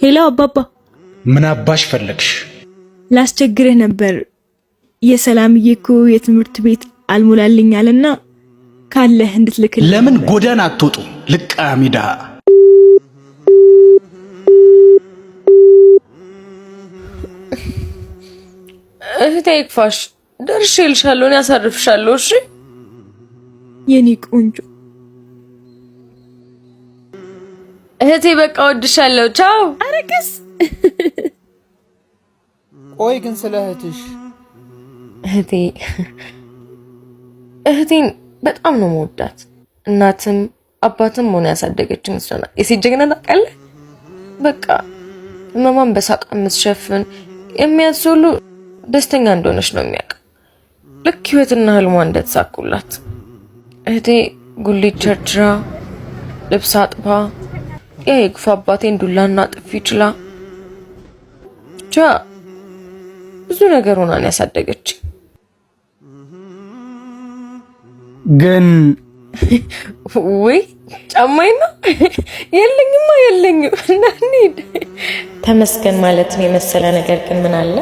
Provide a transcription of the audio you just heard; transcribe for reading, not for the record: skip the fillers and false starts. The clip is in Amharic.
ሄሎ አባባ፣ ምን አባሽ ፈለግሽ? ላስቸግርህ ነበር። የሰላምዬ እኮ የትምህርት ቤት አልሞላልኛልና ካለህ እንድትልክልኝ። ለምን ጎዳና አትወጡ? ልቃሚ ድሃ። እህቴ ይክፋሽ፣ ደርሼልሻለሁ፣ እኔ አሳርፍሻለሁ። እሺ የኔ ቆንጆ እህቴ፣ በቃ ወድሻለሁ። ቻው። አረቀስ። ቆይ ግን ስለ እህትሽ። እህቴን በጣም ነው መወዳት። እናትም አባትም ሆነ ያሳደገችን እሷ ናት። የሲጀግና ታውቃለህ። በቃ እማማን በሳቅ የምትሸፍን የሚያስሉ ደስተኛ እንደሆነች ነው የሚያውቅ። ልክ ህይወትና ህልሟ እንደተሳኩላት እህቴ ጉሊት ቸርችራ ልብስ አጥባ የግፋ አባቴን ዱላና ጥፊ ይችላ ብዙ ነገር ሆናን ያሳደገች። ግን ወይ ጫማይና የለኝም እና እንሂድ። ተመስገን ማለት ነው የመሰለ ነገር ግን ምን አለ?